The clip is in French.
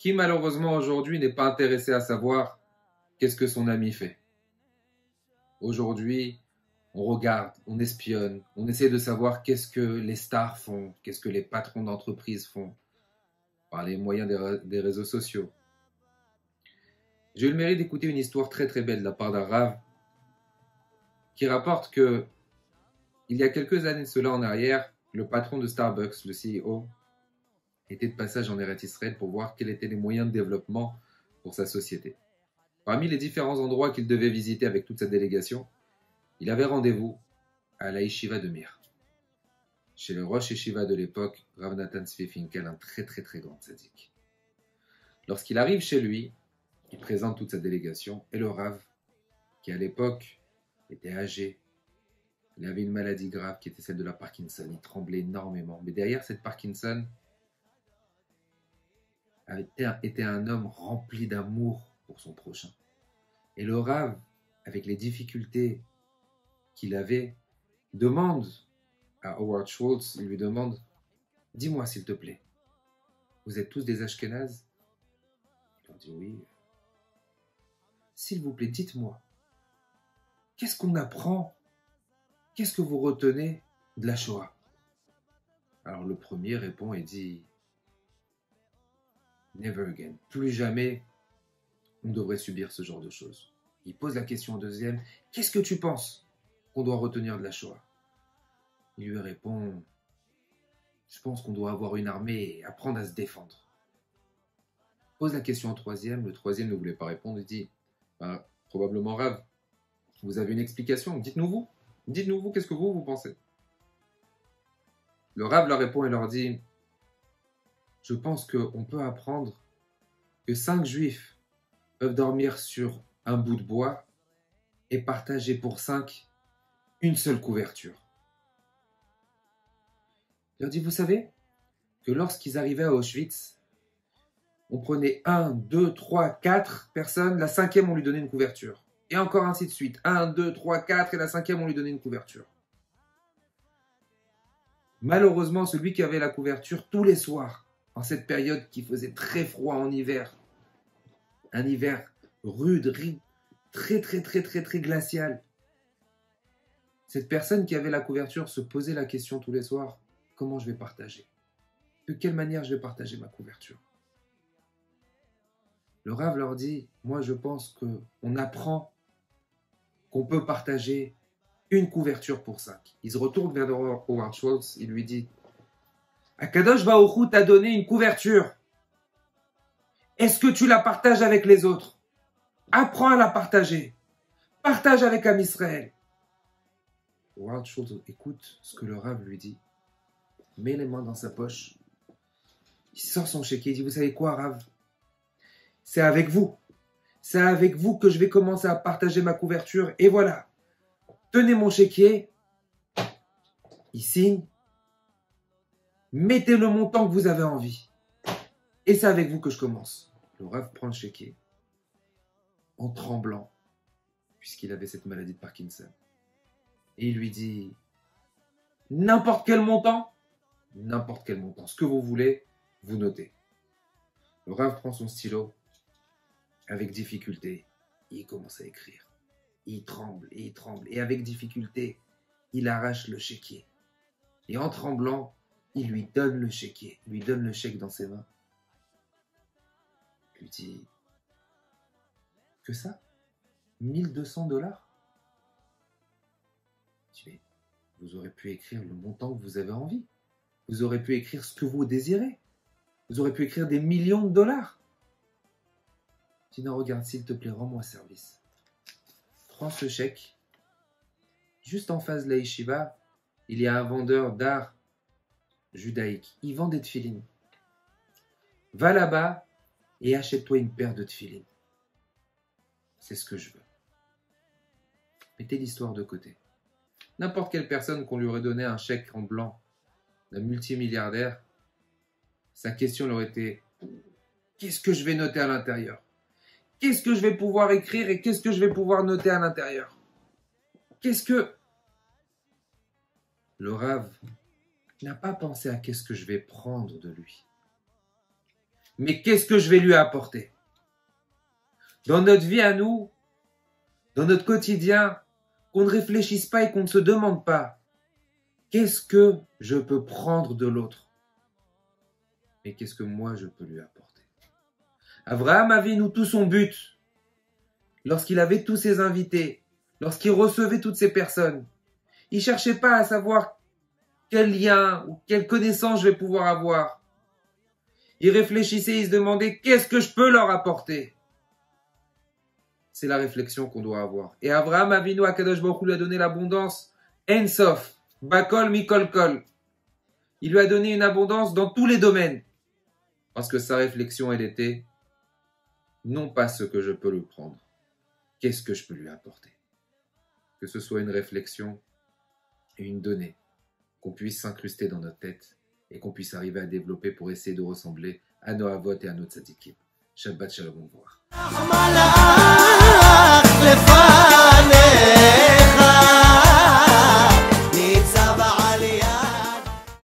Qui malheureusement aujourd'hui n'est pas intéressé à savoir qu'est-ce que son ami fait. Aujourd'hui, on regarde, on espionne, on essaie de savoir qu'est-ce que les stars font, qu'est-ce que les patrons d'entreprise font, par les moyens des réseaux sociaux. J'ai eu le mérite d'écouter une histoire très très belle de la part d'un Rav qui rapporte que il y a quelques années de cela en arrière, le patron de Starbucks, le CEO, était de passage en Eretz Israël pour voir quels étaient les moyens de développement pour sa société. Parmi les différents endroits qu'il devait visiter avec toute sa délégation, il avait rendez-vous à la Yeshiva de Mir, chez le Rosh Yeshiva de l'époque, Rav Nathan Tzvi Finkel, un très très très grand tzaddik. Lorsqu'il arrive chez lui, il présente toute sa délégation et le Rav, qui à l'époque était âgé, il avait une maladie grave qui était celle de la Parkinson, il tremblait énormément. Mais derrière cette Parkinson était un homme rempli d'amour pour son prochain. Et le Rav, avec les difficultés qu'il avait, demande à Howard Schultz, il lui demande « Dis-moi s'il te plaît, vous êtes tous des Ashkénazes ?» Il leur dit « Oui. » « S'il vous plaît, dites-moi, qu'est-ce qu'on apprend? Qu'est-ce que vous retenez de la Shoah ?» Alors le premier répond et dit « Never again. Plus jamais on devrait subir ce genre de choses. » Il pose la question au deuxième « Qu'est-ce que tu penses qu'on doit retenir de la Shoah ?» Il lui répond « Je pense qu'on doit avoir une armée et apprendre à se défendre. » Pose la question au troisième. Le troisième ne voulait pas répondre. Il dit « Probablement Rav, vous avez une explication. Dites-nous vous. Dites-nous vous, qu'est-ce que vous pensez ?» Le Rav leur répond et leur dit « Je pense qu'on peut apprendre que 5 juifs peuvent dormir sur un bout de bois et partager pour 5 une seule couverture. » Il leur dit « Vous savez que lorsqu'ils arrivaient à Auschwitz, on prenait 1, 2, 3, 4 personnes, la 5e on lui donnait une couverture. Et encore ainsi de suite. 1, 2, 3, 4 et la 5e on lui donnait une couverture. Malheureusement, celui qui avait la couverture tous les soirs, en cette période qui faisait très froid en hiver, un hiver rude, très très très très très glacial, cette personne qui avait la couverture se posait la question tous les soirs, comment je vais partager? De quelle manière je vais partager ma couverture? Le Rav leur dit, moi je pense qu'on apprend qu'on peut partager une couverture pour 5. Il se retourne vers Howard Schultz, il lui dit, Akadosh Baruch Hu t'a donné une couverture. Est-ce que tu la partages avec les autres? Apprends à la partager. Partage avec Am Israël. Howard Schultz écoute ce que le Rav lui dit, met les mains dans sa poche, il sort son chéquier, il dit, vous savez quoi Rav? C'est avec vous. C'est avec vous que je vais commencer à partager ma couverture. Et voilà. Tenez mon chéquier. Il signe. Mettez le montant que vous avez envie. Et c'est avec vous que je commence. Le Rav prend le chéquier. En tremblant. Puisqu'il avait cette maladie de Parkinson. Et il lui dit, n'importe quel montant. N'importe quel montant. Ce que vous voulez, vous notez. Le Rav prend son stylo. Avec difficulté, il commence à écrire. Il tremble et il tremble. Et avec difficulté, il arrache le chéquier. Et en tremblant, il lui donne le chéquier. Il lui donne le chèque dans ses mains. Il lui dit, que ça? 1200 $? Il dit, mais vous aurez pu écrire le montant que vous avez envie. Vous aurez pu écrire ce que vous désirez. Vous aurez pu écrire des millions de dollars. Il dit, non, regarde, s'il te plaît, rends-moi service. Prends ce chèque. Juste en face de la yeshiva, il y a un vendeur d'art judaïque. Il vend des tefilines. Va là-bas et achète-toi une paire de tefilines. C'est ce que je veux. Mettez l'histoire de côté. N'importe quelle personne qu'on lui aurait donné un chèque en blanc d'un multimilliardaire, sa question aurait été, qu'est-ce que je vais noter à l'intérieur? Qu'est-ce que je vais pouvoir écrire et qu'est-ce que je vais pouvoir noter à l'intérieur? Qu'est-ce que... Le Rav n'a pas pensé à qu'est-ce que je vais prendre de lui. mais qu'est-ce que je vais lui apporter? Dans notre vie à nous, dans notre quotidien, qu'on ne réfléchisse pas et qu'on ne se demande pas, qu'est-ce que je peux prendre de l'autre? Mais qu'est-ce que moi je peux lui apporter? Abraham Avinu, tout son but, lorsqu'il avait tous ses invités, lorsqu'il recevait toutes ces personnes, il ne cherchait pas à savoir quel lien ou quelle connaissance je vais pouvoir avoir. Il réfléchissait, il se demandait qu'est-ce que je peux leur apporter. C'est la réflexion qu'on doit avoir. Et Abraham Avinu, Akadosh Baruch Hu lui a donné l'abondance. En sof, bakol mikol kol. Il lui a donné une abondance dans tous les domaines. Parce que sa réflexion, elle était non pas ce que je peux lui prendre, qu'est-ce que je peux lui apporter. Que ce soit une réflexion et une donnée, qu'on puisse s'incruster dans notre tête et qu'on puisse arriver à développer pour essayer de ressembler à nos avot et à nos tzadikim. Shabbat shalom, au revoir.